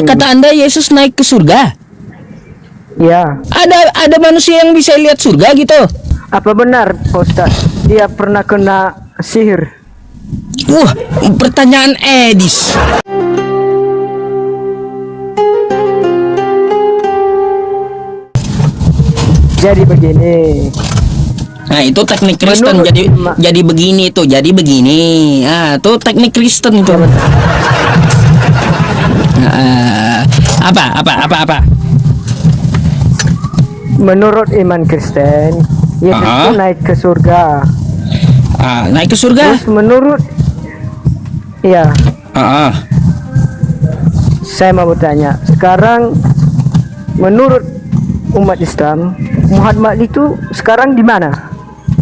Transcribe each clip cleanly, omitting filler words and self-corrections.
Kata Anda Yesus naik ke surga? Ya. Ada manusia yang bisa lihat surga gitu? Apa benar Pak Ustadz dia pernah kena sihir? Wah, pertanyaan Edis. Jadi begini. Nah, itu teknik Kristen. Jadi begini tuh, jadi begini. Ah, tuh teknik Kristen itu. Apa? Menurut iman Kristen, Yesus itu naik ke surga. Naik ke surga? Terus menurut, ya. Saya mau bertanya, sekarang menurut umat Islam, Muhammad itu sekarang di mana?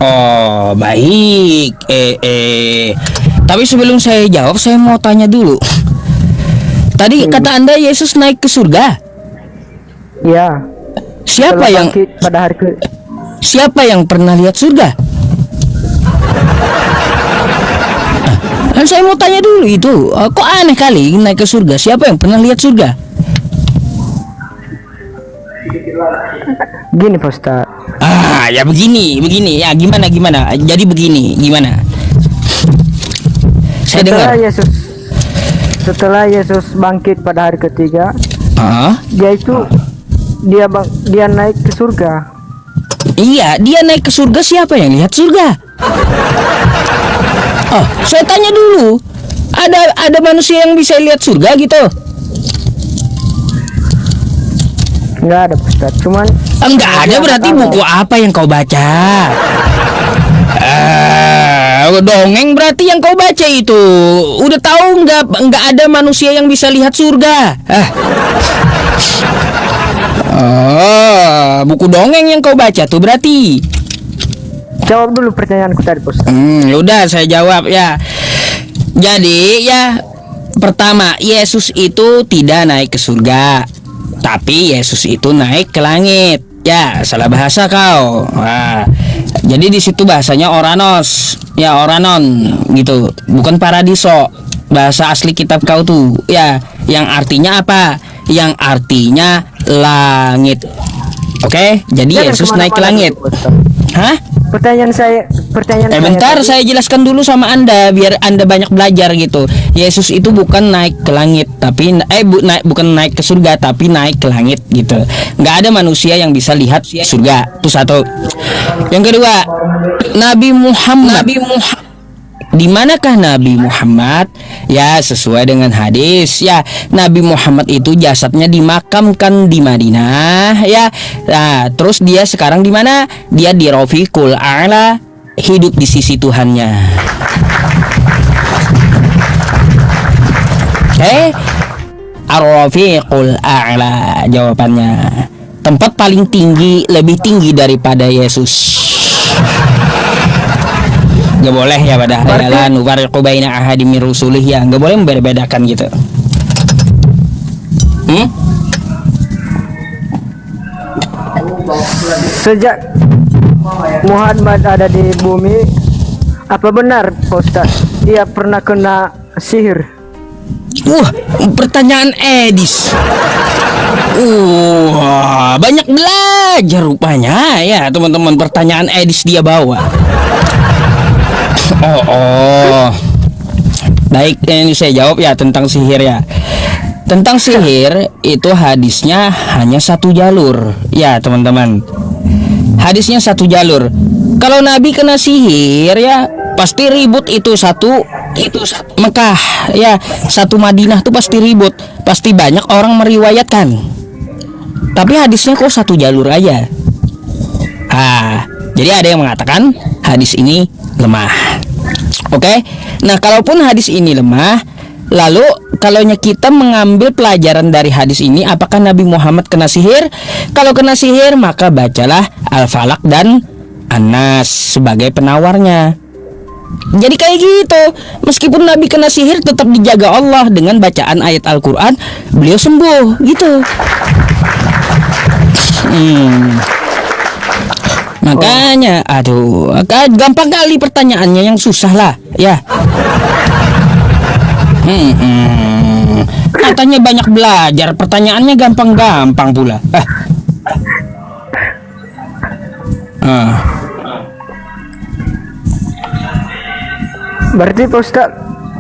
Oh, baik. Tapi sebelum saya jawab, saya mau tanya dulu. Tadi kata Anda Yesus naik ke surga? Ya. Siapa yang pada hari Siapa yang pernah lihat surga? Kan saya mau tanya dulu itu. Kok aneh kali naik ke surga? Siapa yang pernah lihat surga? Gini Pak Ustaz. Ya begini. Ya gimana? Jadi begini, gimana? Saya dengar. Setelah Yesus bangkit pada hari ketiga, dia naik ke surga. Iya, dia naik ke surga. Siapa yang lihat surga? Saya tanya dulu. Ada manusia yang bisa lihat surga gitu? Enggak ada Ustaz. Cuman enggak ada berarti buku apa yang kau baca? Dongeng berarti yang kau baca itu. Udah tahu enggak ada manusia yang bisa lihat surga. Buku dongeng yang kau baca tuh berarti. Jawab dulu pertanyaanku tadi, Bos. Udah saya jawab ya. Jadi ya, pertama, Yesus itu tidak naik ke surga, tapi Yesus itu naik ke langit. Ya, salah bahasa kau. Jadi di situ bahasanya oranos, ya oranon gitu, bukan paradiso. Bahasa asli kitab kau tuh, ya, yang artinya apa? Yang artinya langit. Oke, jadi Yesus naik ke langit. Pertanyaan bentar, saya jelaskan dulu sama Anda biar Anda banyak belajar gitu. Yesus itu bukan naik ke langit, tapi bukan naik ke surga, tapi naik ke langit gitu. Nggak ada manusia yang bisa lihat surga. Itu satu. Yang kedua, Nabi Muhammad. Di manakah Nabi Muhammad? Ya, sesuai dengan hadis ya, Nabi Muhammad itu jasadnya dimakamkan di Madinah ya. Nah, terus dia sekarang di mana? Dia di Rafiqul A'la, hidup di sisi Tuhannya. Ar-Rafiqul A'la jawabannya. Tempat paling tinggi, lebih tinggi daripada Yesus. Gak boleh ya pada hadalan nufarriqu baina ahadin min rusulih, ya gak boleh membedakan gitu. Sejak Muhammad ada di bumi, apa benar Pak Ustaz dia pernah kena sihir? Pertanyaan Edis. Banyak belajar rupanya ya teman-teman. Pertanyaan Edis dia bawa. Baik, ini saya jawab ya tentang sihir ya. Tentang sihir itu hadisnya hanya satu jalur ya teman-teman. Hadisnya satu jalur. Kalau Nabi kena sihir ya pasti ribut, itu satu Mekah ya, satu Madinah tuh pasti ribut, pasti banyak orang meriwayatkan. Tapi hadisnya kok satu jalur aja. Jadi ada yang mengatakan hadis ini lemah. Oke. Nah, kalaupun hadis ini lemah, lalu kalau kita mengambil pelajaran dari hadis ini, apakah Nabi Muhammad kena sihir? Kalau kena sihir, maka bacalah Al-Falaq dan An-Nas sebagai penawarnya. Jadi kayak gitu. Meskipun Nabi kena sihir, tetap dijaga Allah dengan bacaan ayat Al-Quran, beliau sembuh gitu. Makanya, gampang kali pertanyaannya, yang susah lah, ya. Katanya banyak belajar, pertanyaannya gampang-gampang pula. Berarti Pak Ustaz,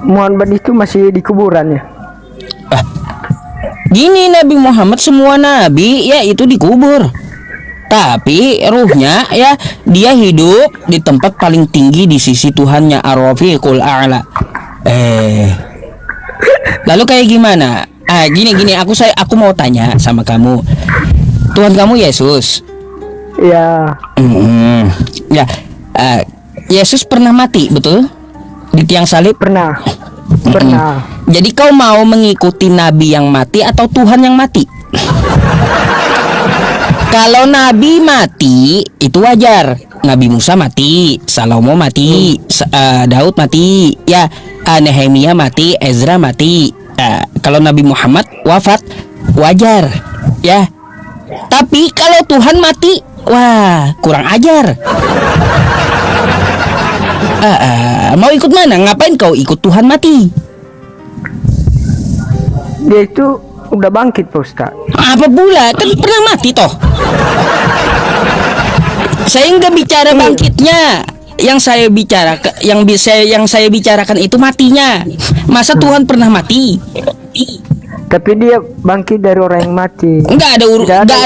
Muhammad itu masih di kuburan ya? Gini, Nabi Muhammad, semua nabi ya itu dikubur. Tapi ruhnya ya dia hidup di tempat paling tinggi di sisi Tuhannya, Ar-Rafiqul A'la. Lalu kayak gimana? Gini aku mau tanya sama kamu. Tuhan kamu Yesus. Ya. Ya. Yesus pernah mati, betul? Di tiang salib? Pernah. Jadi kau mau mengikuti nabi yang mati atau Tuhan yang mati? Kalau nabi mati itu wajar. Nabi Musa mati, Salomo mati, Daud mati, ya, Nehemia mati, Ezra mati. Kalau Nabi Muhammad wafat wajar, ya. Tapi kalau Tuhan mati, wah, kurang ajar. Mau ikut mana? Ngapain kau ikut Tuhan mati? Dia itu udah bangkit Pak Ustaz. Apa pula? Kan pernah mati toh. Saya nggak bicara bangkitnya. Yang saya bicarakan itu matinya. Masa Tuhan pernah mati? Tapi dia bangkit dari orang yang mati. Nggak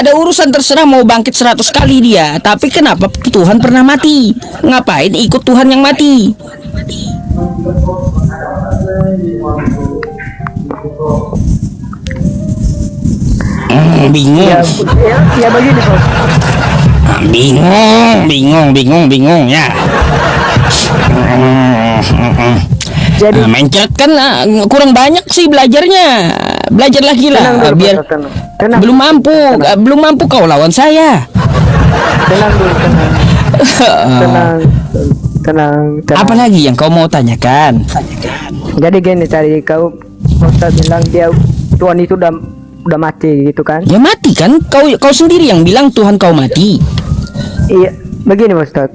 ada urusan, terserah mau bangkit 100 kali dia. Tapi kenapa Tuhan pernah mati? Ngapain ikut Tuhan yang mati? Bingung. Ya begini Pak. Bingung ya. Jadi mencet kan kurang banyak sih belajarnya. Belajar lagi lah biar tenang. belum mampu kau lawan saya. Tenang. Apalagi yang kau mau tanyakan? Jadi gini, tadi kau Ustaz bilang dia Tuhan itu udah mati gitu kan? Ya mati kan? Kau sendiri yang bilang Tuhan kau mati. Iya, begini Ustaz.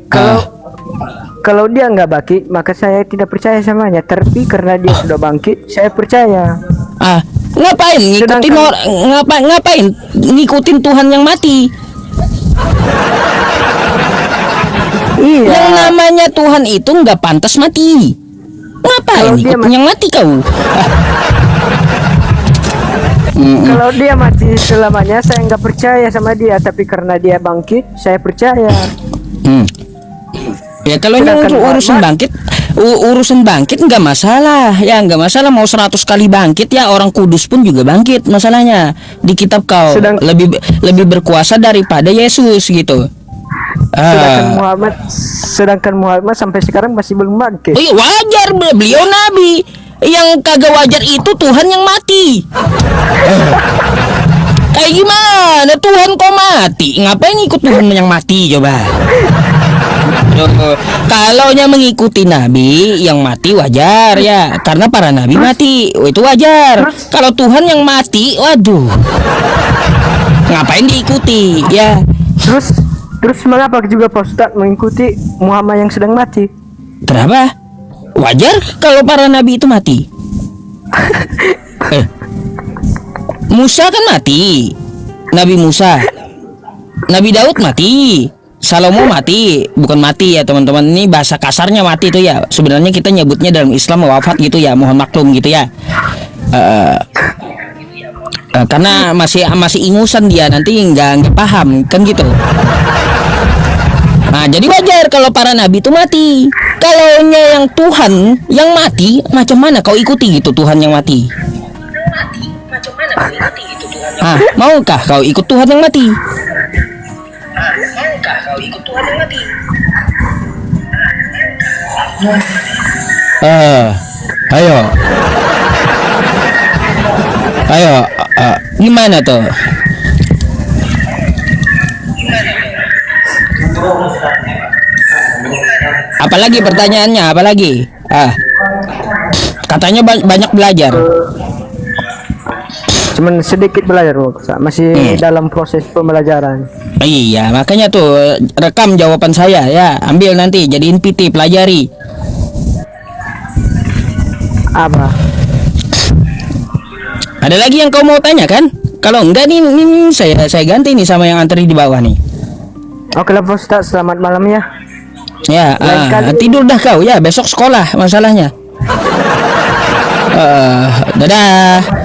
Kalau dia nggak bangkit, maka saya tidak percaya samanya. Tapi karena dia sudah bangkit, saya percaya. Ngapain ngapain ngikutin Tuhan yang mati? Iya. Yang namanya Tuhan itu nggak pantas mati. Ngapain ikut yang mati kau? Kalau dia mati selamanya, saya nggak percaya sama dia. Tapi karena dia bangkit, saya percaya. Ya kalau urusan bangkit nggak masalah. Ya nggak masalah mau 100 kali bangkit, ya orang kudus pun juga bangkit. Masalahnya di kitab kau lebih berkuasa daripada Yesus gitu. Sedangkan Muhammad sampai sekarang masih belum bangkit. Oh iya, wajar, beliau nabi. Yang kagak wajar itu Tuhan yang mati. Kayak gimana Tuhan kok mati? Ngapain ikut Tuhan yang mati coba? Kalau mengikuti nabi yang mati wajar ya, karena para nabi mati, itu wajar. Kalau Tuhan yang mati, waduh, ngapain diikuti ya? Terus mengapa juga Pak Ustaz mengikuti Muhammad yang sedang mati? Kenapa? Wajar kalau para nabi itu mati. Musa kan mati, Nabi Musa. Nabi Daud mati, Salomo mati. Bukan mati ya teman-teman, ini bahasa kasarnya mati itu ya. Sebenarnya kita nyebutnya dalam Islam wafat gitu ya, mohon maklum gitu ya. Karena masih ingusan dia, nanti nggak paham kan gitu. Nah jadi wajar kalau para nabi itu mati. Kalau yang Tuhan yang mati, macam mana kau ikuti gitu Tuhan yang mati? Maukah kau ikut Tuhan yang mati? Ayo, gimana tuh? Apalagi pertanyaannya? Apalagi? Katanya banyak belajar. Cuman sedikit belajar masih dalam proses pembelajaran. Iya, makanya tuh rekam jawaban saya ya, ambil nanti jadiin PT, pelajari. Apa? Ada lagi yang kau mau tanya kan? Kalau enggak nih saya ganti nih sama yang antri di bawah nih. Oke lah Pak Ustadz, selamat malam ya. Ya, Lain kali. tidur dah kau ya, besok sekolah masalahnya. Dadah.